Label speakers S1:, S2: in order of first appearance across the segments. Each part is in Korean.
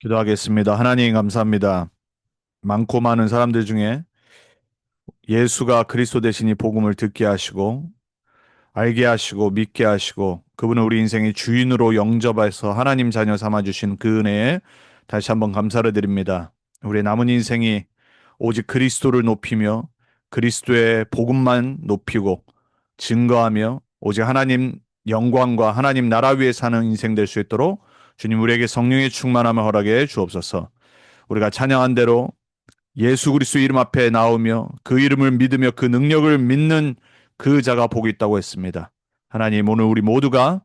S1: 기도하겠습니다. 하나님 감사합니다. 많고 많은 사람들 중에 예수가 그리스도 되시니 복음을 듣게 하시고 알게 하시고 믿게 하시고 그분을 우리 인생의 주인으로 영접해서 하나님 자녀 삼아 주신 그 은혜에 다시 한번 감사를 드립니다. 우리의 남은 인생이 오직 그리스도를 높이며 그리스도의 복음만 높이고 증거하며 오직 하나님 영광과 하나님 나라 위에 사는 인생 될 수 있도록 주님 우리에게 성령의 충만함을 허락해 주옵소서. 우리가 찬양한 대로 예수 그리스도 이름 앞에 나오며 그 이름을 믿으며 그 능력을 믿는 그 자가 복이 있다고 했습니다. 하나님 오늘 우리 모두가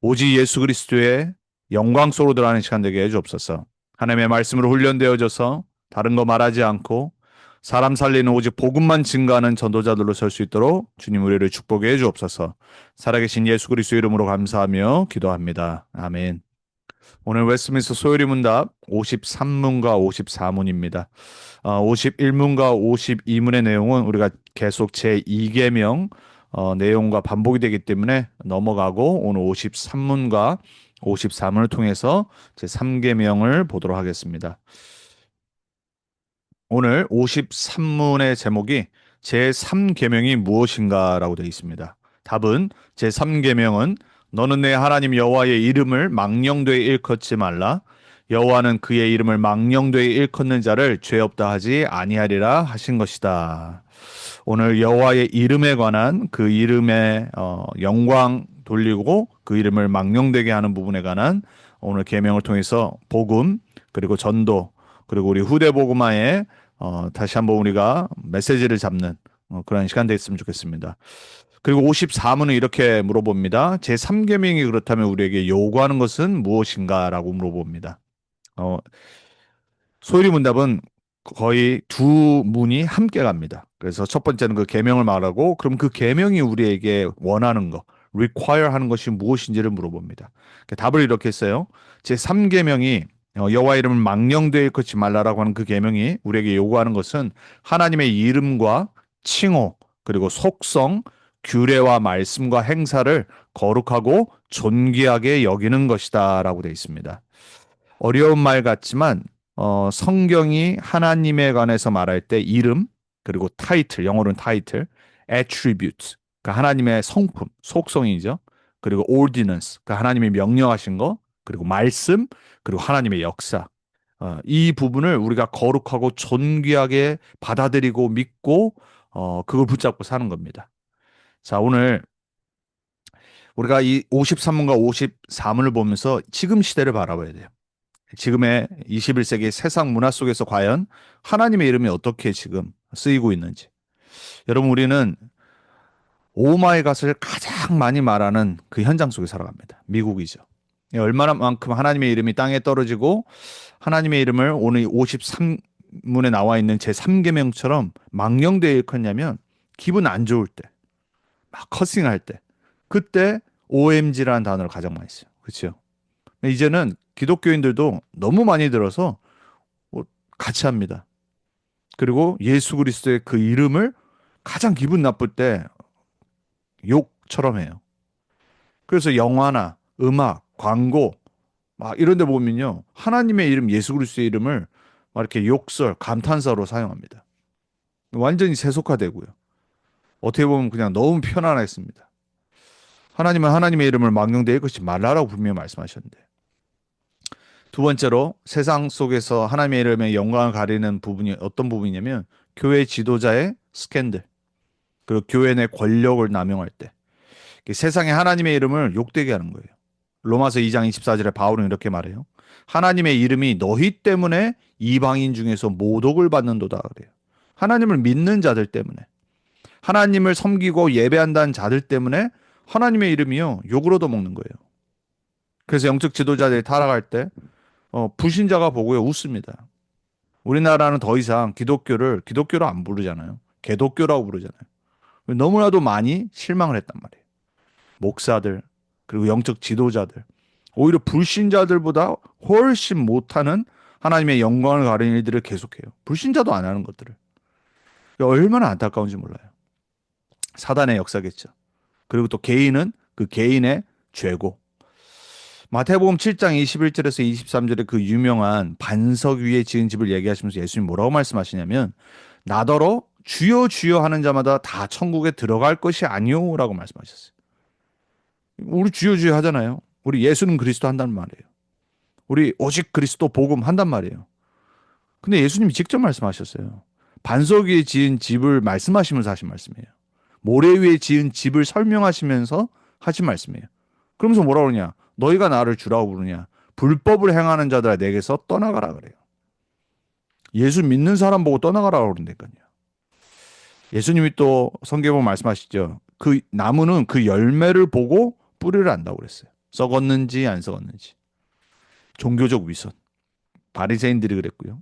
S1: 오직 예수 그리스도의 영광 속으로 들어가는 시간 되게 해주옵소서. 하나님의 말씀으로 훈련되어져서 다른 거 말하지 않고 사람 살리는 오직 복음만 증거하는 전도자들로 설 수 있도록 주님 우리를 축복해 주옵소서. 살아계신 예수 그리스도 이름으로 감사하며 기도합니다. 아멘. 오늘 웨스트민스터 소요리 문답 53문과 54문입니다. 51문과 52문의 내용은 우리가 계속 제2계명 내용과 반복이 되기 때문에 넘어가고 오늘 53문과 54문을 통해서 제3계명을 보도록 하겠습니다. 오늘 53문의 제목이 제3계명이 무엇인가라고 되어 있습니다. 답은 제3계명은 너는 내 하나님 여호와의 이름을 망령되이 일컫지 말라. 여호와는 그의 이름을 망령되이 일컫는 자를 죄 없다 하지 아니하리라 하신 것이다. 오늘 여호와의 이름에 관한 그 이름의 영광 돌리고 그 이름을 망령되게 하는 부분에 관한 오늘 계명을 통해서 복음 그리고 전도 그리고 우리 후대 복음화에 다시 한번 우리가 메시지를 잡는 그런 시간 됐으면 좋겠습니다. 그리고 54문은 이렇게 물어봅니다. 제3계명이 그렇다면 우리에게 요구하는 것은 무엇인가라고 물어봅니다. 어, 소율이 문답은 거의 두 문이 함께 갑니다. 그래서 첫 번째는 그 계명을 말하고 그럼 그 계명이 우리에게 원하는 거, require 하는 것이 무엇인지를 물어봅니다. 답을 이렇게 했어요. 제3계명이 여호와 이름을 망령되이 일컫지 말라라고 하는 그 계명이 우리에게 요구하는 것은 하나님의 이름과 칭호 그리고 속성, 규례와 말씀과 행사를 거룩하고 존귀하게 여기는 것이다라고 되어 있습니다. 어려운 말 같지만 성경이 하나님에 관해서 말할 때 이름 그리고 타이틀, 영어로는 타이틀, attribute, 그러니까 하나님의 성품, 속성이죠. 그리고 ordinance, 그러니까 하나님이 명령하신 거, 그리고 말씀, 그리고 하나님의 역사. 이 부분을 우리가 거룩하고 존귀하게 받아들이고 믿고 그걸 붙잡고 사는 겁니다. 자, 오늘 우리가 이 53문과 54문을 보면서 지금 시대를 바라봐야 돼요. 지금의 21세기 세상 문화 속에서 과연 하나님의 이름이 어떻게 지금 쓰이고 있는지. 여러분, 우리는 오마이갓을 가장 많이 말하는 그 현장 속에 살아갑니다. 미국이죠. 얼마나만큼 하나님의 이름이 땅에 떨어지고 하나님의 이름을 오늘 53문에 나와 있는 제3계명처럼 망령되어 일컫냐면 기분 안 좋을 때, 막 커싱할 때, 그때 OMG라는 단어를 가장 많이 써요. 그렇죠? 이제는 기독교인들도 너무 많이 들어서 뭐 같이 합니다. 그리고 예수 그리스도의 그 이름을 가장 기분 나쁠 때 욕처럼 해요. 그래서 영화나 음악, 광고 막 이런 데 보면요. 하나님의 이름, 예수 그리스도의 이름을 막 이렇게 욕설, 감탄사로 사용합니다. 완전히 세속화되고요. 어떻게 보면 그냥 너무 편안했습니다. 하나님은 하나님의 이름을 망령되이 일컫지 말라라고 분명히 말씀하셨는데. 두 번째로 세상 속에서 하나님의 이름의 영광을 가리는 부분이 어떤 부분이냐면 교회 지도자의 스캔들 그리고 교회 내 권력을 남용할 때 세상에 하나님의 이름을 욕되게 하는 거예요. 로마서 2장 24절에 바울은 이렇게 말해요. 하나님의 이름이 너희 때문에 이방인 중에서 모독을 받는도다 그래요. 하나님을 믿는 자들 때문에 하나님을 섬기고 예배한다는 자들 때문에 하나님의 이름이요 욕을 얻어먹는 거예요. 그래서 영적 지도자들이 타락할 때 불신자가 보고요 웃습니다. 우리나라는 더 이상 기독교를 기독교로 안 부르잖아요. 개독교라고 부르잖아요. 너무나도 많이 실망을 했단 말이에요. 목사들, 그리고 영적 지도자들. 오히려 불신자들보다 훨씬 못하는 하나님의 영광을 가리는 일들을 계속해요. 불신자도 안 하는 것들을. 얼마나 안타까운지 몰라요. 사단의 역사겠죠. 그리고 또 개인은 그 개인의 죄고. 마태복음 7장 21절에서 23절에 그 유명한 반석 위에 지은 집을 얘기하시면서 예수님 뭐라고 말씀하시냐면 나더러 주여 주여 하는 자마다 다 천국에 들어갈 것이 아니오라고 말씀하셨어요. 우리 주여 주여 하잖아요. 우리 예수는 그리스도 한단 말이에요. 우리 오직 그리스도 복음 한단 말이에요. 근데 예수님이 직접 말씀하셨어요. 반석 위에 지은 집을 말씀하시면서 하신 말씀이에요. 모래 위에 지은 집을 설명하시면서 하신 말씀이에요. 그러면서 뭐라 그러냐? 너희가 나를 주라고 부르냐? 불법을 행하는 자들아 내게서 떠나가라 그래요. 예수 믿는 사람 보고 떠나가라고 그런다니까요. 예수님이 또 성경에 말씀하시죠. 그 나무는 그 열매를 보고 뿌리를 안다고 그랬어요. 썩었는지 안 썩었는지. 종교적 위선. 바리새인들이 그랬고요.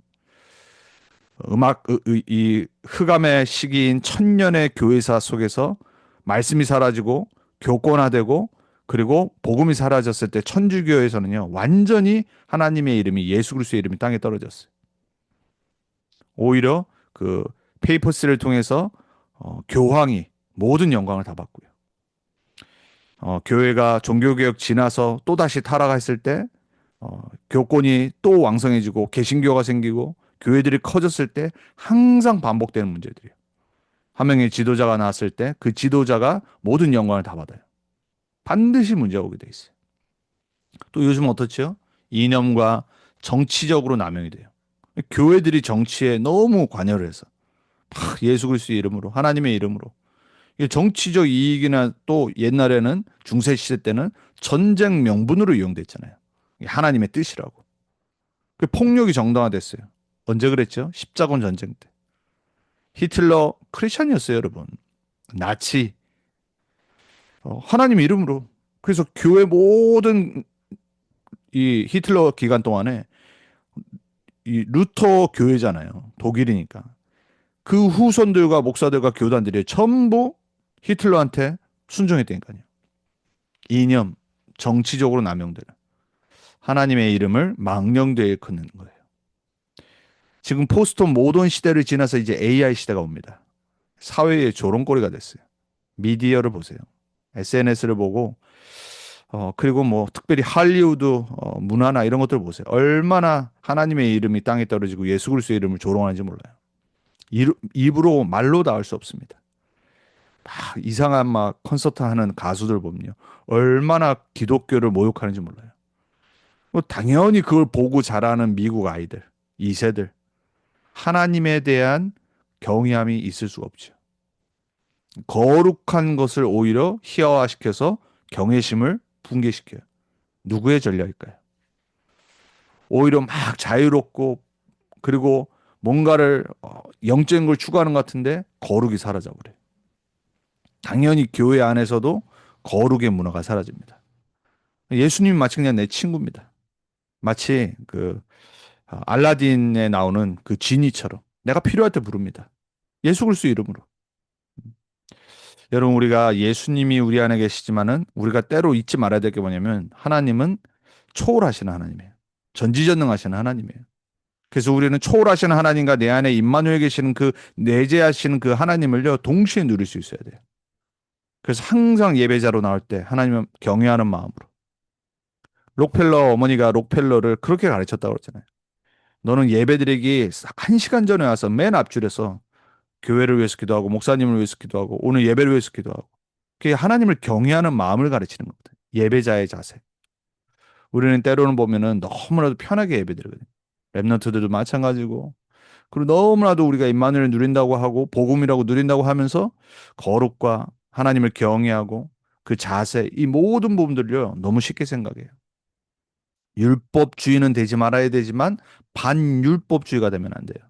S1: 이 흑암의 시기인 천년의 교회사 속에서 말씀이 사라지고 교권화되고 그리고 복음이 사라졌을 때 천주교에서는요 완전히 하나님의 이름이 예수 그리스도의 이름이 땅에 떨어졌어요. 오히려 그 페이퍼스를 통해서 교황이 모든 영광을 다 받고요. 교회가 종교개혁 지나서 또 다시 타락했을 때 교권이 또 왕성해지고 개신교가 생기고 교회들이 커졌을 때 항상 반복되는 문제들이에요. 한 명의 지도자가 나왔을 때 그 지도자가 모든 영광을 다 받아요. 반드시 문제가 오게 돼 있어요. 또 요즘 어떻죠? 이념과 정치적으로 남용이 돼요. 교회들이 정치에 너무 관여를 해서 막 예수 그리스도의 이름으로 하나님의 이름으로 이게 정치적 이익이나 또 옛날에는 중세 시대 때는 전쟁 명분으로 이용됐잖아요. 이게 하나님의 뜻이라고. 그 폭력이 정당화됐어요. 언제 그랬죠? 십자군 전쟁 때. 히틀러 크리스천이었어요, 여러분. 나치 하나님 이름으로. 그래서 교회 모든 이 히틀러 기간 동안에 이 루터 교회잖아요. 독일이니까. 그 후손들과 목사들과 교단들이 전부 히틀러한테 순종했다니까요. 이념, 정치적으로 남용되는 하나님의 이름을 망령되이 일컫는 거예요. 지금 포스트 모던 시대를 지나서 이제 AI 시대가 옵니다. 사회의 조롱거리가 됐어요. 미디어를 보세요. SNS를 보고 그리고 뭐 특별히 할리우드 문화나 이런 것들 보세요. 얼마나 하나님의 이름이 땅에 떨어지고 예수 그리스도의 이름을 조롱하는지 몰라요. 입으로 말로 다 할 수 없습니다. 막 이상한 막 콘서트 하는 가수들 보면요. 얼마나 기독교를 모욕하는지 몰라요. 뭐 당연히 그걸 보고 자라는 미국 아이들, 2세들. 하나님에 대한 경외함이 있을 수가 없죠. 거룩한 것을 오히려 희화화시켜서 경외심을 붕괴시켜요. 누구의 전략일까요? 오히려 막 자유롭고 그리고 뭔가를 영적인 걸 추구하는 것 같은데 거룩이 사라져 버려요. 당연히 교회 안에서도 거룩의 문화가 사라집니다. 예수님이 마치 그냥 내 친구입니다. 마치 그 알라딘에 나오는 그 지니처럼 내가 필요할 때 부릅니다. 예수 그리스도 이름으로. 여러분 우리가 예수님이 우리 안에 계시지만은 우리가 때로 잊지 말아야 될 게 뭐냐면 하나님은 초월하시는 하나님이에요. 전지전능하시는 하나님이에요. 그래서 우리는 초월하시는 하나님과 내 안에 임마누엘 계시는 그 내재하시는 그 하나님을요 동시에 누릴 수 있어야 돼요. 그래서 항상 예배자로 나올 때 하나님을 경외하는 마음으로. 록펠러 어머니가 록펠러를 그렇게 가르쳤다고 그랬잖아요. 너는 예배드리기 1시간 전에 와서 맨 앞줄에서 교회를 위해서 기도하고 목사님을 위해서 기도하고 오늘 예배를 위해서 기도하고 그게 하나님을 경외하는 마음을 가르치는 겁니다. 예배자의 자세. 우리는 때로는 보면은 너무나도 편하게 예배드리거든요. 랩런트들도 마찬가지고 그리고 너무나도 우리가 임마누엘을 누린다고 하고 복음이라고 누린다고 하면서 거룩과 하나님을 경외하고 그 자세 이 모든 부분들을요 너무 쉽게 생각해요. 율법주의는 되지 말아야 되지만 반율법주의가 되면 안 돼요.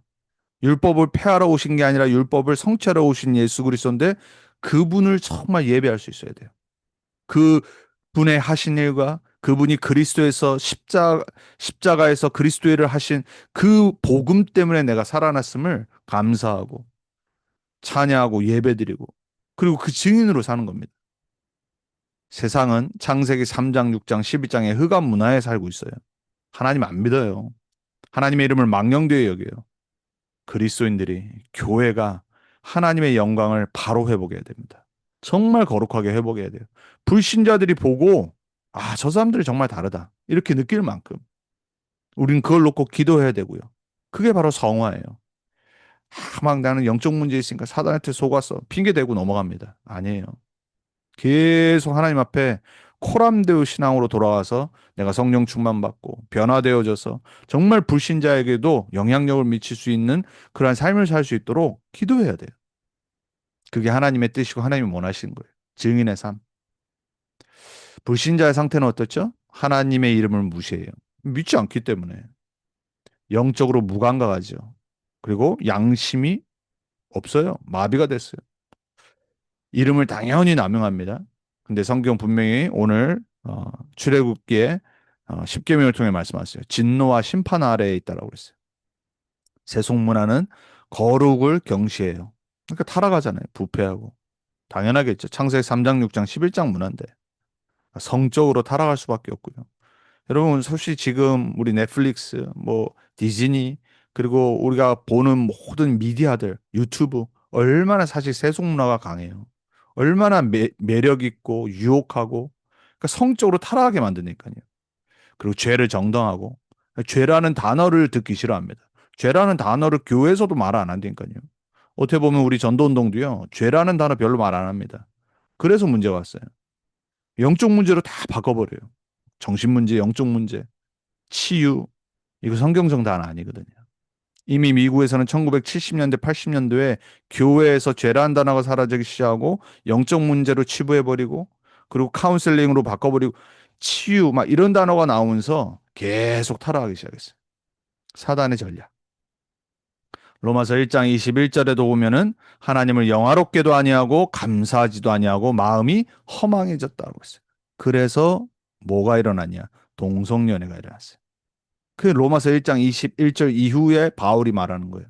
S1: 율법을 폐하러 오신 게 아니라 율법을 성취하러 오신 예수 그리스도인데 그분을 정말 예배할 수 있어야 돼요. 그 분의 하신 일과 그분이 그리스도에서 십자가에서 그리스도의 일을 하신 그 복음 때문에 내가 살아났음을 감사하고 찬양하고 예배드리고 그리고 그 증인으로 사는 겁니다. 세상은 창세기 3장, 6장, 12장의 흑암 문화에 살고 있어요. 하나님 안 믿어요. 하나님의 이름을 망령되이 여겨요. 그리스도인들이 교회가 하나님의 영광을 바로 회복해야 됩니다. 정말 거룩하게 회복해야 돼요. 불신자들이 보고 아, 저 사람들이 정말 다르다. 이렇게 느낄 만큼 우린 그걸 놓고 기도해야 되고요. 그게 바로 성화예요. 아, 막 나는 영적 문제 있으니까 사단한테 속았어. 핑계 대고 넘어갑니다. 아니에요. 계속 하나님 앞에 코람데오 신앙으로 돌아와서 내가 성령 충만 받고 변화되어져서 정말 불신자에게도 영향력을 미칠 수 있는 그러한 삶을 살 수 있도록 기도해야 돼요. 그게 하나님의 뜻이고 하나님이 원하시는 거예요. 증인의 삶. 불신자의 상태는 어떻죠? 하나님의 이름을 무시해요. 믿지 않기 때문에 영적으로 무감각하죠. 그리고 양심이 없어요. 마비가 됐어요. 이름을 당연히 남용합니다. 근데 성경 분명히 오늘 출애굽기에 10계명을 통해 말씀하셨어요. 진노와 심판 아래에 있다라고 그랬어요. 세속문화는 거룩을 경시해요. 그러니까 타락하잖아요. 부패하고. 당연하겠죠. 창세기 3장, 6장, 11장 문화인데 성적으로 타락할 수밖에 없고요. 여러분, 솔직히 지금 우리 넷플릭스, 뭐 디즈니, 그리고 우리가 보는 모든 미디어들, 유튜브 얼마나 사실 세속 문화가 강해요. 얼마나 매력 있고 유혹하고 그러니까 성적으로 타락하게 만드니까요. 그리고 죄를 정당하고 죄라는 단어를 듣기 싫어합니다. 죄라는 단어를 교회에서도 말 안 한다니까요. 어떻게 보면 우리 전도운동도요. 죄라는 단어 별로 말 안 합니다. 그래서 문제가 왔어요. 영적 문제로 다 바꿔버려요. 정신 문제, 영적 문제, 치유, 이거 성경 정답은 아니거든요. 이미 미국에서는 1970년대, 80년도에 교회에서 죄라는 단어가 사라지기 시작하고 영적 문제로 치부해버리고 그리고 카운셀링으로 바꿔버리고 치유 막 이런 단어가 나오면서 계속 타락하기 시작했어요. 사단의 전략. 로마서 1장 21절에도 보면은 하나님을 영화롭게도 아니하고 감사하지도 아니하고 마음이 허망해졌다고 했어요. 그래서 뭐가 일어났냐? 동성연애가 일어났어요. 그 로마서 1장 21절 이후에 바울이 말하는 거예요.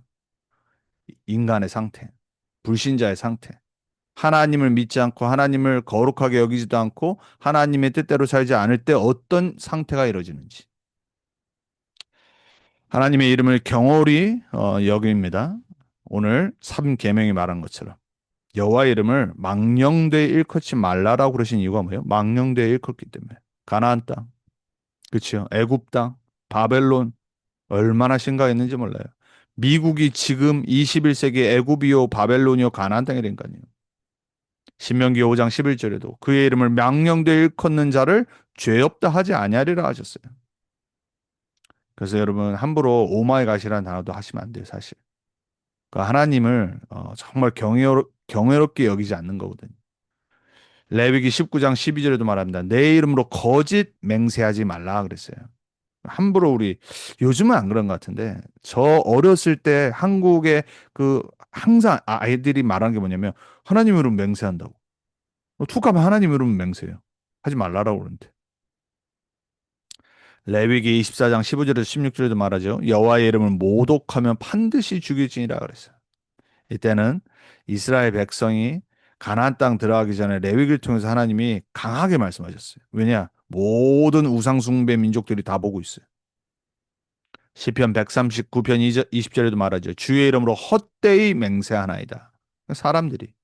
S1: 인간의 상태, 불신자의 상태. 하나님을 믿지 않고 하나님을 거룩하게 여기지도 않고 하나님의 뜻대로 살지 않을 때 어떤 상태가 이루어지는지. 하나님의 이름을 경홀히 여깁니다. 오늘 3계명이 말한 것처럼 여호와 이름을 망령되이 일컫지 말라라고 그러신 이유가 뭐예요? 망령되이 일컫기 때문에. 가나안 땅, 그렇죠? 애굽 땅, 바벨론 얼마나 심각했는지 몰라요. 미국이 지금 21세기 애굽이요 바벨론이요 가나안 땅이라니까요. 신명기 5장 11절에도 그의 이름을 망령되이 일컫는 자를 죄 없다 하지 아니하리라 하셨어요. 그래서 여러분 함부로 오마이갓이라는 단어도 하시면 안 돼요, 사실. 그러니까 하나님을 정말 경외롭게 여기지 않는 거거든요. 레위기 19장 12절에도 말합니다. 내 이름으로 거짓 맹세하지 말라 그랬어요. 함부로 우리 요즘은 안 그런 것 같은데 저 어렸을 때 한국에 그 항상 아이들이 말하는 게 뭐냐면 하나님 이름 맹세한다고. 툭 하면 하나님 이름 맹세해요. 하지 말라라고 그러는데. 레위기 24장 15절에서 16절에도 말하죠. 여호와의 이름을 모독하면 반드시 죽일지니라 그랬어요. 이때는 이스라엘 백성이 가나안 땅 들어가기 전에 레위기를 통해서 하나님이 강하게 말씀하셨어요. 왜냐? 모든 우상 숭배 민족들이 다 보고 있어요. 시편 139편 20절에도 말하죠. 주의 이름으로 헛되이 맹세하나이다. 사람들이.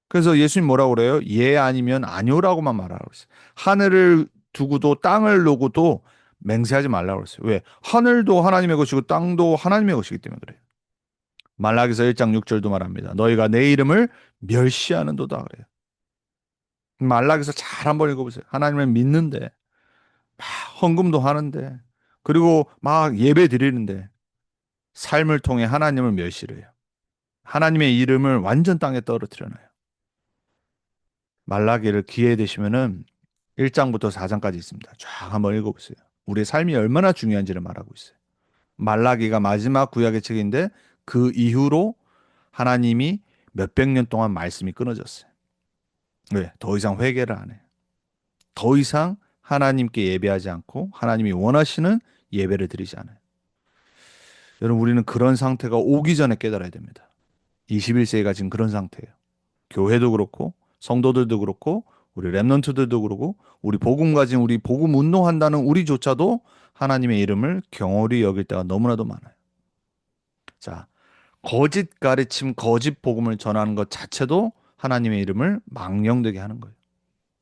S1: 그래서 예수님 뭐라고 그래요? 예 아니면 아니오라고만 말하라고 했어요. 하늘을 두고도 땅을 놓고도 맹세하지 말라고 했어요. 왜? 하늘도 하나님의 것이고 땅도 하나님의 것이기 때문에 그래요. 말라기서 1장 6절도 말합니다. 너희가 내 이름을 멸시하는도다 그래요. 말라기서 잘 한번 읽어보세요. 하나님을 믿는데 막 헌금도 하는데 그리고 막 예배 드리는데 삶을 통해 하나님을 멸시를 해요. 하나님의 이름을 완전 땅에 떨어뜨려놔요. 말라기를 기회 되시면은 1장부터 4장까지 있습니다. 쫙 한번 읽어보세요. 우리의 삶이 얼마나 중요한지를 말하고 있어요. 말라기가 마지막 구약의 책인데 그 이후로 하나님이 몇백 년 동안 말씀이 끊어졌어요. 왜? 더 이상 회개를 안 해요. 더 이상 하나님께 예배하지 않고 하나님이 원하시는 예배를 드리지 않아요. 여러분, 우리는 그런 상태가 오기 전에 깨달아야 됩니다. 21세기가 지금 그런 상태예요. 교회도 그렇고 성도들도 그렇고 우리 랩런트들도 그렇고 우리 복음 가진 우리 복음 운동한다는 우리조차도 하나님의 이름을 경홀히 여길 때가 너무나도 많아요. 자, 거짓 가르침, 거짓 복음을 전하는 것 자체도 하나님의 이름을 망령되게 하는 거예요.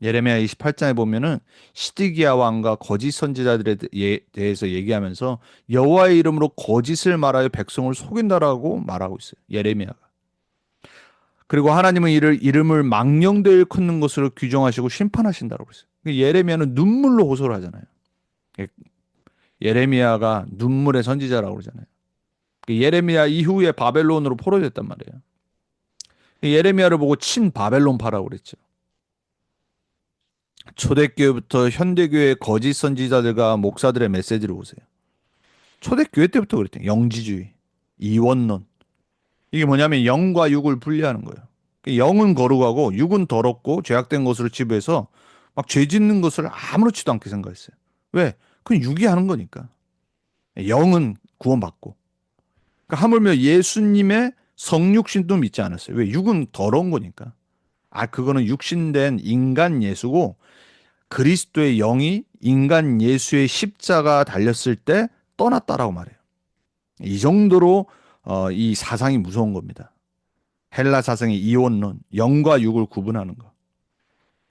S1: 예레미야 28장에 보면은 시드기야 왕과 거짓 선지자들에 대해서 얘기하면서 여호와의 이름으로 거짓을 말하여 백성을 속인다라고 말하고 있어요. 예레미야가. 그리고 하나님은 이를 이름을 망령되이 일컫는 것으로 규정하시고 심판하신다고 그랬어요. 예레미야는 눈물로 호소를 하잖아요. 예, 예레미야가 눈물의 선지자라고 그러잖아요. 예레미야 이후에 바벨론으로 포로됐단 말이에요. 예레미야를 보고 친 바벨론파라고 그랬죠. 초대교회부터 현대교회 거짓 선지자들과 목사들의 메시지를 보세요. 초대교회 때부터 그랬대요. 영지주의, 이원론. 이게 뭐냐면 영과 육을 분리하는 거예요. 영은 거룩하고 육은 더럽고 죄악된 것으로 지부해서 막 죄 짓는 것을 아무렇지도 않게 생각했어요. 왜? 그건 육이 하는 거니까. 영은 구원받고. 그러니까 하물며 예수님의 성육신도 믿지 않았어요. 왜? 육은 더러운 거니까. 아, 그거는 육신된 인간 예수고 그리스도의 영이 인간 예수의 십자가 달렸을 때 떠났다라고 말해요. 이 정도로 이 사상이 무서운 겁니다. 헬라 사상의 이원론, 영과 육을 구분하는 거.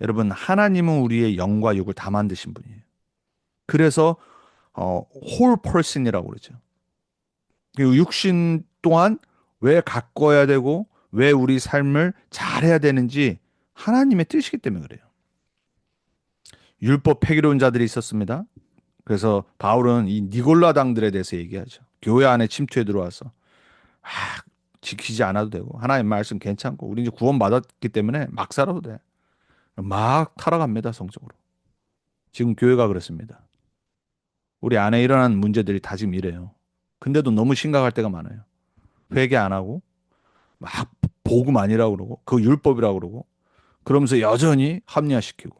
S1: 여러분, 하나님은 우리의 영과 육을 다 만드신 분이에요. 그래서 whole person이라고 그러죠. 그리고 육신 또한 왜 가꿔야 되고 왜 우리 삶을 잘해야 되는지 하나님의 뜻이기 때문에 그래요. 율법 폐기로운 자들이 있었습니다. 그래서 바울은 이 니골라당들에 대해서 얘기하죠. 교회 안에 침투해 들어와서 아, 지키지 않아도 되고 하나님 말씀 괜찮고 우리 이제 구원받았기 때문에 막 살아도 돼. 막 타락합니다, 성적으로. 지금 교회가 그렇습니다. 우리 안에 일어난 문제들이 다 지금 이래요. 근데도 너무 심각할 때가 많아요. 회개 안 하고 막 복음 아니라고 그러고 그 율법이라고 그러고 그러면서 여전히 합리화시키고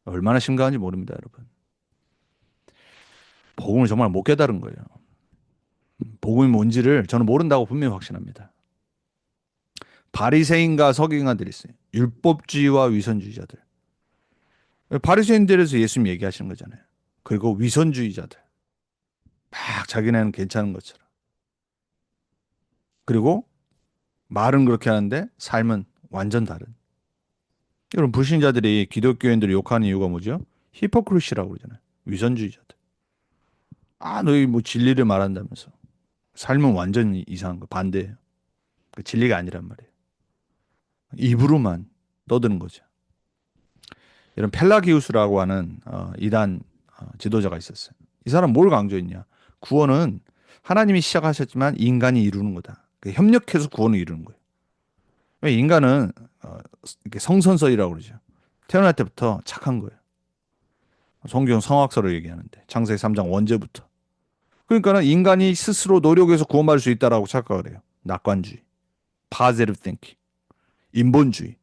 S1: 얼마나 심각한지 모릅니다, 여러분. 복음을 정말 못 깨달은 거예요. 복음이 뭔지를 저는 모른다고 분명히 확신합니다. 바리새인과 서기관들이 있어요. 율법주의와 위선주의자들. 바리새인들에서 예수님 얘기하시는 거잖아요. 그리고 위선주의자들. 막 자기네는 괜찮은 것처럼. 그리고 말은 그렇게 하는데 삶은 완전 다른. 여러분 불신자들이 기독교인들을 욕하는 이유가 뭐죠? 히포크리시라고 그러잖아요. 위선주의자들. 아, 너희 뭐 진리를 말한다면서. 삶은 완전 이상한 거 반대예요. 그 진리가 아니란 말이에요. 입으로만 떠드는 거죠. 이런 펠라기우스라고 하는 이단 지도자가 있었어요. 이 사람 뭘 강조했냐? 구원은 하나님이 시작하셨지만 인간이 이루는 거다. 협력해서 구원을 이루는 거예요. 왜 인간은 이렇게 성선설이라고 그러죠. 태어날 때부터 착한 거예요. 성경 성악설을 얘기하는데 창세기 3장 원제부터. 그러니까는 인간이 스스로 노력해서 구원받을 수 있다라고 착각을 해요. 낙관주의, positive thinking, 인본주의.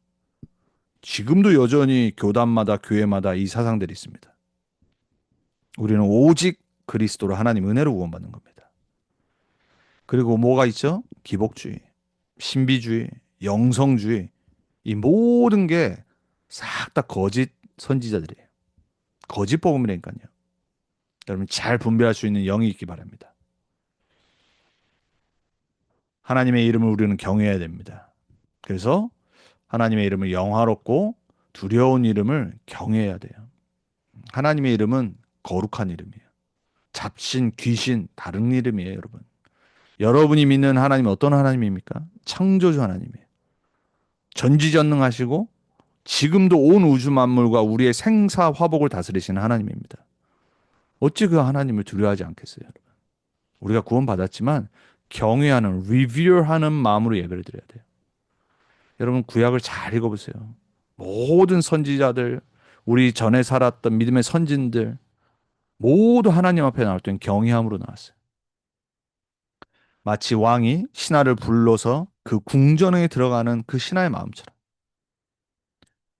S1: 지금도 여전히 교단마다 교회마다 이 사상들이 있습니다. 우리는 오직 그리스도로 하나님 은혜로 구원받는 겁니다. 그리고 뭐가 있죠? 기복주의, 신비주의, 영성주의. 이 모든 게 싹 다 거짓 선지자들이에요. 거짓 복음이라니까요. 여러분 잘 분별할 수 있는 영이 있기 바랍니다. 하나님의 이름을 우리는 경외해야 됩니다. 그래서 하나님의 이름을 영화롭고 두려운 이름을 경외해야 돼요. 하나님의 이름은 거룩한 이름이에요. 잡신, 귀신 다른 이름이에요, 여러분. 여러분이 믿는 하나님은 어떤 하나님입니까? 창조주 하나님이에요. 전지전능하시고 지금도 온 우주 만물과 우리의 생사 화복을 다스리시는 하나님입니다. 어찌 그 하나님을 두려워하지 않겠어요, 여러분? 우리가 구원받았지만 경외하는, 리뷰하는 마음으로 예배를 드려야 돼요. 여러분 구약을 잘 읽어보세요. 모든 선지자들, 우리 전에 살았던 믿음의 선진들 모두 하나님 앞에 나올 때는 경외함으로 나왔어요. 마치 왕이 신하를 불러서 그 궁전에 들어가는 그 신하의 마음처럼.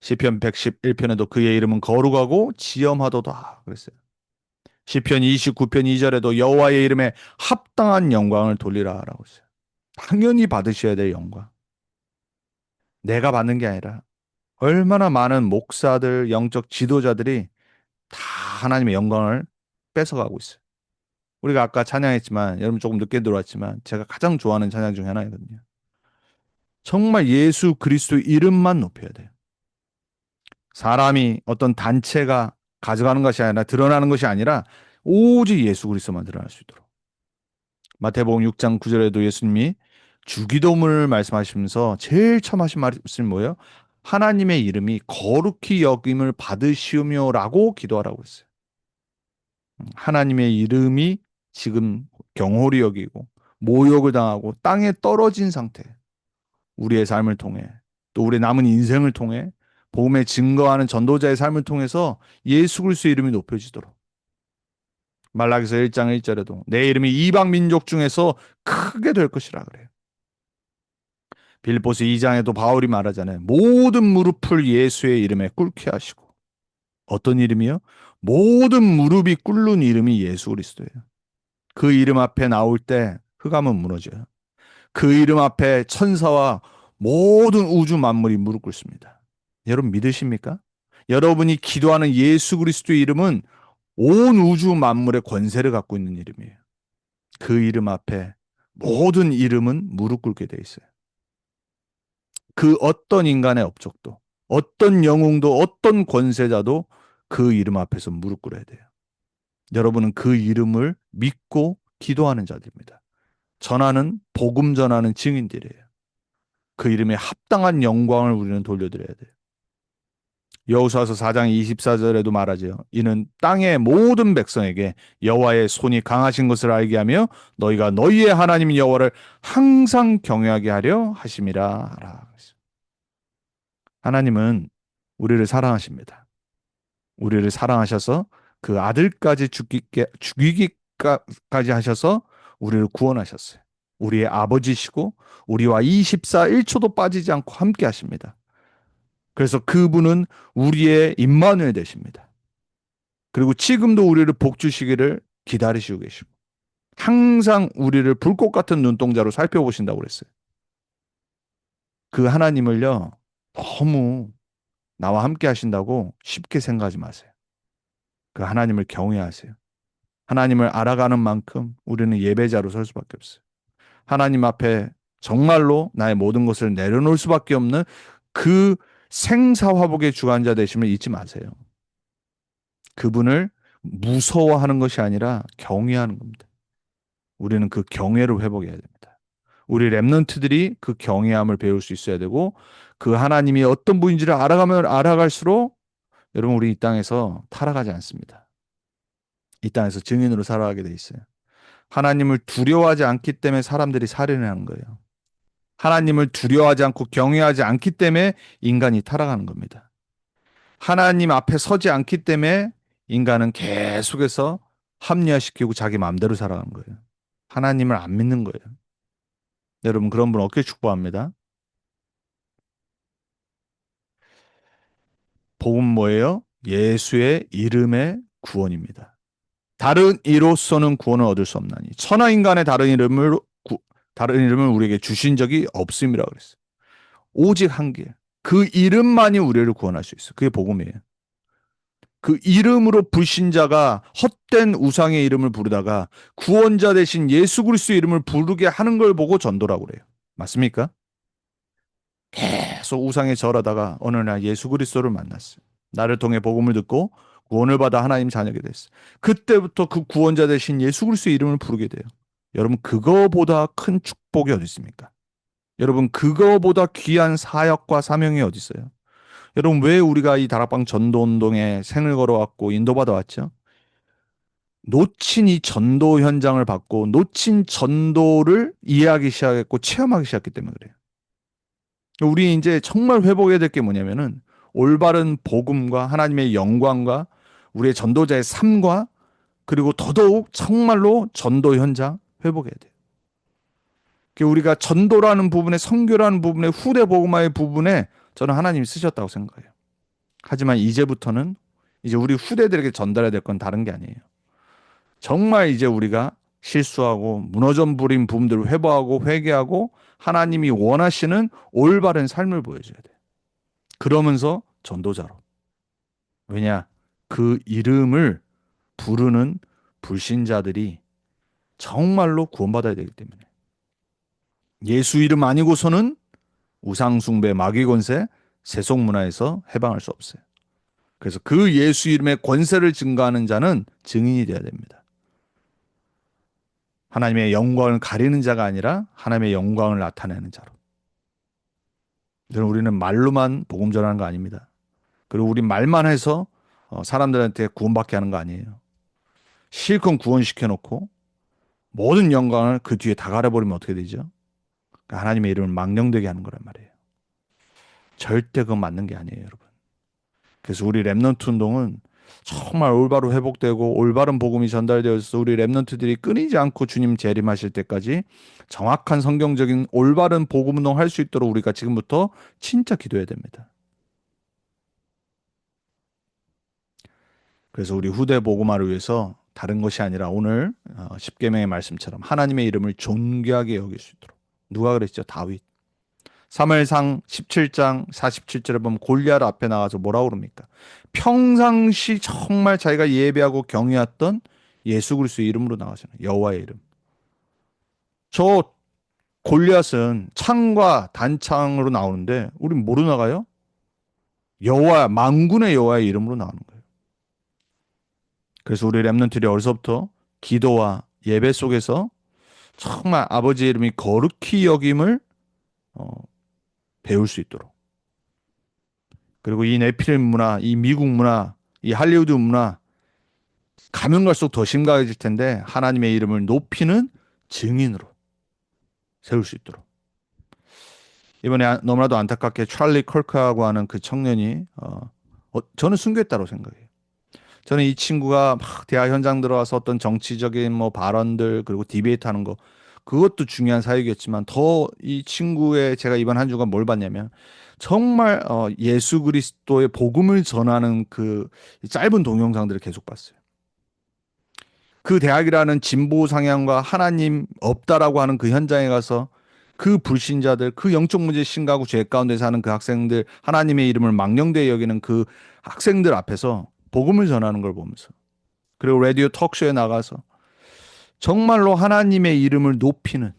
S1: 시편 111편에도 그의 이름은 거룩하고 지엄하도다 그랬어요. 시편 29편 2절에도 여호와의 이름에 합당한 영광을 돌리라라고 했어요. 당연히 받으셔야 될 영광. 내가 받는 게 아니라 얼마나 많은 목사들, 영적 지도자들이 다 하나님의 영광을 뺏어가고 있어요. 우리가 아까 찬양했지만 여러분 조금 늦게 들어왔지만 제가 가장 좋아하는 찬양 중에 하나이거든요. 정말 예수 그리스도 이름만 높여야 돼요. 사람이 어떤 단체가 가져가는 것이 아니라 드러나는 것이 아니라 오직 예수 그리스도만 드러날 수 있도록. 마태복음 6장 9절에도 예수님이 주기도문을 말씀하시면서 제일 처음 하신 말씀이 뭐예요? 하나님의 이름이 거룩히 여김을 받으시오며라고 기도하라고 했어요. 하나님의 이름이 지금 경홀히 여기고 모욕을 당하고 땅에 떨어진 상태. 우리의 삶을 통해 또 우리 남은 인생을 통해 복음에 증거하는 전도자의 삶을 통해서 예수 그리스도의 이름이 높여지도록. 말라기서 1장 1절에도 내 이름이 이방 민족 중에서 크게 될 것이라 그래요. 빌립보서 2장에도 바울이 말하잖아요. 모든 무릎을 예수의 이름에 꿇게 하시고. 어떤 이름이요? 모든 무릎이 꿇는 이름이 예수 그리스도예요. 그 이름 앞에 나올 때 흑암은 무너져요. 그 이름 앞에 천사와 모든 우주 만물이 무릎 꿇습니다. 여러분 믿으십니까? 여러분이 기도하는 예수 그리스도의 이름은 온 우주 만물의 권세를 갖고 있는 이름이에요. 그 이름 앞에 모든 이름은 무릎 꿇게 돼 있어요. 그 어떤 인간의 업적도, 어떤 영웅도, 어떤 권세자도 그 이름 앞에서 무릎 꿇어야 돼요. 여러분은 그 이름을 믿고 기도하는 자들입니다. 전하는, 복음 전하는 증인들이에요. 그 이름에 합당한 영광을 우리는 돌려드려야 돼요. 여호수아서 4장 24절에도 말하죠. 이는 땅의 모든 백성에게 여호와의 손이 강하신 것을 알게 하며 너희가 너희의 하나님 여호와를 항상 경외하게 하려 하심이라 하라. 하나님은 우리를 사랑하십니다. 우리를 사랑하셔서 그 아들까지 죽이기까지 하셔서 우리를 구원하셨어요. 우리의 아버지시고 우리와 24, 1초도 빠지지 않고 함께 하십니다. 그래서 그분은 우리의 임마누엘 되십니다. 그리고 지금도 우리를 복주시기를 기다리시고 계시고 항상 우리를 불꽃 같은 눈동자로 살펴보신다고 그랬어요. 그 하나님을요 너무 나와 함께 하신다고 쉽게 생각하지 마세요. 그 하나님을 경외하세요. 하나님을 알아가는 만큼 우리는 예배자로 설 수밖에 없어요. 하나님 앞에 정말로 나의 모든 것을 내려놓을 수밖에 없는 그 생사화복의 주관자 되심을 잊지 마세요. 그분을 무서워하는 것이 아니라 경외하는 겁니다. 우리는 그 경외를 회복해야 됩니다. 우리 랩런트들이 그 경외함을 배울 수 있어야 되고 그 하나님이 어떤 분인지를 알아가면 알아갈수록 여러분 우리 이 땅에서 타락하지 않습니다. 이 땅에서 증인으로 살아가게 돼 있어요. 하나님을 두려워하지 않기 때문에 사람들이 살인을 하는 거예요. 하나님을 두려워하지 않고 경외하지 않기 때문에 인간이 타락하는 겁니다. 하나님 앞에 서지 않기 때문에 인간은 계속해서 합리화시키고 자기 마음대로 살아가는 거예요. 하나님을 안 믿는 거예요. 여러분 그런 분 어떻게 축복합니다. 복음 뭐예요? 예수의 이름의 구원입니다. 다른 이로서는 구원을 얻을 수 없나니 천하 인간의 다른 이름을 우리에게 주신 적이 없음이라 그랬어요. 오직 한 개. 그 이름만이 우리를 구원할 수 있어요. 그게 복음이에요. 그 이름으로 불신자가 헛된 우상의 이름을 부르다가 구원자 대신 예수 그리스도의 이름을 부르게 하는 걸 보고 전도라고 그래요. 맞습니까? 계속 우상에 절하다가 어느 날 예수 그리스도를 만났어요. 나를 통해 복음을 듣고 구원을 받아 하나님 자녀가 됐어요. 그때부터 그 구원자 대신 예수 그리스도의 이름을 부르게 돼요. 여러분 그거보다 큰 축복이 어디 있습니까? 여러분 그거보다 귀한 사역과 사명이 어디 있어요? 여러분 왜 우리가 이 다락방 전도 운동에 생을 걸어왔고 인도받아 왔죠? 놓친 이 전도 현장을 받고 놓친 전도를 이해하기 시작했고 체험하기 시작했기 때문에 그래요. 우리 이제 정말 회복해야 될 게 뭐냐면은 올바른 복음과 하나님의 영광과 우리의 전도자의 삶과 그리고 더더욱 정말로 전도 현장 회복해야 돼요. 우리가 전도라는 부분에 선교라는 부분에 후대 복음화의 부분에 저는 하나님이 쓰셨다고 생각해요. 하지만 이제부터는 이제 우리 후대들에게 전달해야 될 건 다른 게 아니에요. 정말 이제 우리가 실수하고 무너져 버린 부분들을 회복하고 회개하고 하나님이 원하시는 올바른 삶을 보여줘야 돼요. 그러면서 전도자로. 왜냐? 그 이름을 부르는 불신자들이 정말로 구원받아야 되기 때문에. 예수 이름 아니고서는 우상숭배, 마귀권세, 세속문화에서 해방할 수 없어요. 그래서 그 예수 이름의 권세를 증거하는 자는 증인이 되어야 됩니다. 하나님의 영광을 가리는 자가 아니라 하나님의 영광을 나타내는 자로. 우리는 말로만 복음 전하는 거 아닙니다. 그리고 우리 말만 해서 사람들한테 구원받게 하는 거 아니에요. 실컷 구원시켜 놓고 모든 영광을 그 뒤에 다 갈아버리면 어떻게 되죠? 그러니까 하나님의 이름을 망령되게 하는 거란 말이에요. 절대 그건 맞는 게 아니에요, 여러분. 그래서 우리 랩넌트 운동은 정말 올바로 회복되고 올바른 복음이 전달되어서 우리 랩넌트들이 끊이지 않고 주님 재림하실 때까지 정확한 성경적인 올바른 복음 운동 할 수 있도록 우리가 지금부터 진짜 기도해야 됩니다. 그래서 우리 후대 복음화를 위해서 다른 것이 아니라 오늘 십계명의 말씀처럼 하나님의 이름을 존귀하게 여길 수 있도록. 누가 그랬죠? 다윗. 사무엘상 17장 47절에 보면 골리앗 앞에 나가서 뭐라고 그럽니까? 평상시 정말 자기가 예배하고 경외했던 예수 그리스도의 이름으로 나가잖아요. 여호와의 이름. 저 골리앗은 창과 단창으로 나오는데 우린 뭐로 나가요? 여호와 만군의 여호와의 이름으로 나오는 거예요. 그래서 우리 랩런트들이 어려서부터 기도와 예배 속에서 정말 아버지의 이름이 거룩히 여김을 어, 배울 수 있도록. 그리고 이 네피림 문화, 이 미국 문화, 이 할리우드 문화 가면 갈수록 더 심각해질 텐데 하나님의 이름을 높이는 증인으로 세울 수 있도록. 이번에 너무나도 안타깝게 찰리 컬크하고 하는 그 청년이 저는 순교했다고 생각해요. 저는 이 친구가 막 대학 현장 들어와서 어떤 정치적인 뭐 발언들 그리고 디베이트 하는 거 그것도 중요한 사역이었지만 더 이 친구의 제가 이번 한 주간 뭘 봤냐면 정말 예수 그리스도의 복음을 전하는 그 짧은 동영상들을 계속 봤어요. 그 대학이라는 진보 상향과 하나님 없다라고 하는 그 현장에 가서 그 불신자들, 그 영적 문제 심각하고 죄 가운데 사는 그 학생들, 하나님의 이름을 망령되이 여기는 그 학생들 앞에서 복음을 전하는 걸 보면서 그리고 라디오 톡쇼에 나가서 정말로 하나님의 이름을 높이는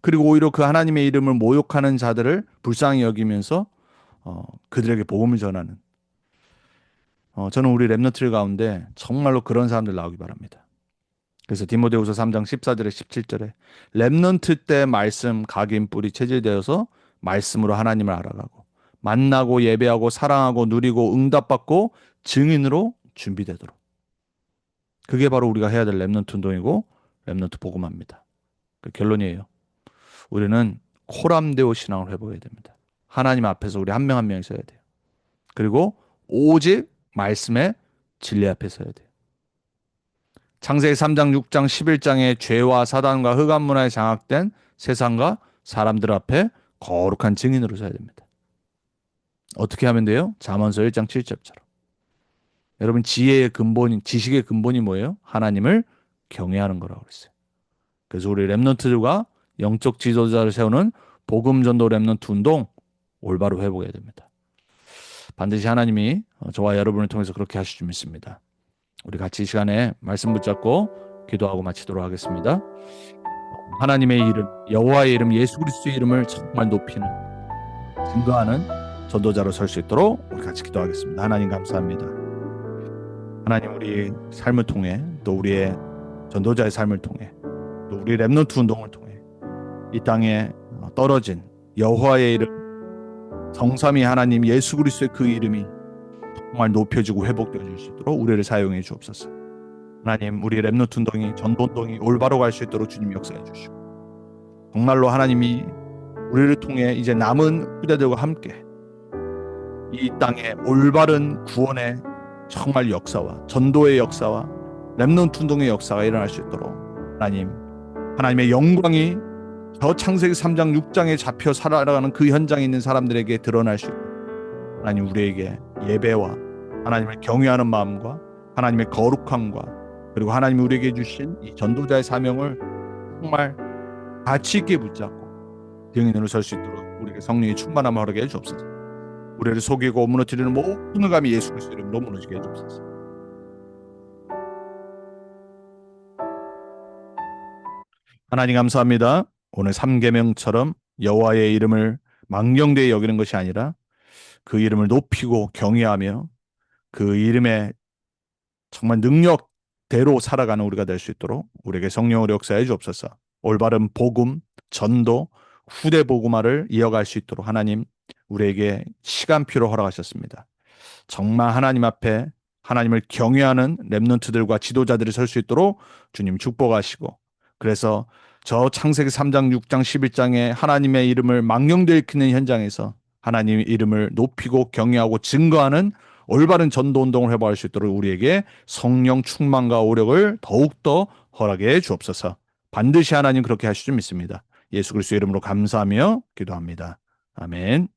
S1: 그리고 오히려 그 하나님의 이름을 모욕하는 자들을 불쌍히 여기면서 그들에게 복음을 전하는 저는 우리 랩너트들 가운데 정말로 그런 사람들 나오기 바랍니다. 그래서 디모데후서 3장 14절에 17절에 랩넌트 때 말씀 각인 뿌리 체질되어서 말씀으로 하나님을 알아가고 만나고 예배하고 사랑하고 누리고 응답받고 증인으로 준비되도록. 그게 바로 우리가 해야 될 랩넌트 운동이고 랩넌트 복음화입니다. 그 결론이에요. 우리는 코람데오 신앙을 회복해야 됩니다. 하나님 앞에서 우리 한 명 한 명이 서야 돼요. 그리고 오직 말씀의 진리 앞에 서야 돼요. 창세기 3장, 6장, 11장의 죄와 사단과 흑암 문화에 장악된 세상과 사람들 앞에 거룩한 증인으로 서야 됩니다. 어떻게 하면 돼요? 잠언서 1장 7절처럼. 여러분 지혜의 근본인 지식의 근본이 뭐예요? 하나님을 경외하는 거라고 그랬어요. 그래서 우리 랩넌트들과 영적 지도자를 세우는 복음 전도 랩넌트 운동 올바로 회복해야 됩니다. 반드시 하나님이 저와 여러분을 통해서 그렇게 하실 줄 믿습니다. 우리 같이 이 시간에 말씀 붙잡고 기도하고 마치도록 하겠습니다. 하나님의 이름, 여호와의 이름, 예수 그리스도의 이름을 정말 높이는 증거하는 전도자로 설 수 있도록 우리 같이 기도하겠습니다. 하나님 감사합니다. 하나님 우리 삶을 통해 또 우리의 전도자의 삶을 통해 또 우리 랩넌트 운동을 통해 이 땅에 떨어진 여호와의 이름, 성삼위 하나님 예수 그리스도의 그 이름이 정말 높여지고 회복되어질 수 있도록 우리를 사용해 주옵소서. 하나님 우리 랩넌트 운동이 전도 운동이 올바로 갈 수 있도록 주님 역사해 주시고 정말로 하나님이 우리를 통해 이제 남은 후대들과 함께 이 땅에 올바른 구원의 정말 역사와 전도의 역사와 랩넌트 운동의 역사가 일어날 수 있도록 하나님의 영광이 저 창세기 3장 6장에 잡혀 살아가는 그 현장에 있는 사람들에게 드러날 수 있도록 하나님 우리에게 예배와 하나님을 경외하는 마음과 하나님의 거룩함과 그리고 하나님이 우리에게 주신 이 전도자의 사명을 정말 가치 있게 붙잡고 증인으로 설 수 있도록 우리에게 성령의 충만함을 허락해 주옵소서. 우리를 속이고 무너뜨리는 모든 감이 예수 그리스도 이름으로 무너지게 해 주옵소서. 하나님 감사합니다. 오늘 3계명처럼 여호와의 이름을 망령되이 여기는 것이 아니라 그 이름을 높이고 경외하며 그 이름의 정말 능력대로 살아가는 우리가 될 수 있도록 우리에게 성령을 역사해 주옵소서. 올바른 복음, 전도, 후대 복음화를 이어갈 수 있도록 하나님 우리에게 시간표를 허락하셨습니다. 정말 하나님 앞에 하나님을 경외하는 렘넌트들과 지도자들이 설 수 있도록 주님 축복하시고, 그래서 저 창세기 3장, 6장, 11장에 하나님의 이름을 망령되이 일컫는 현장에서 하나님의 이름을 높이고 경외하고 증거하는 올바른 전도 운동을 해보할 수 있도록 우리에게 성령 충만과 오력을 더욱더 허락해 주옵소서. 반드시 하나님 그렇게 하실 줄 믿습니다. 예수 그리스도의 이름으로 감사하며 기도합니다. 아멘.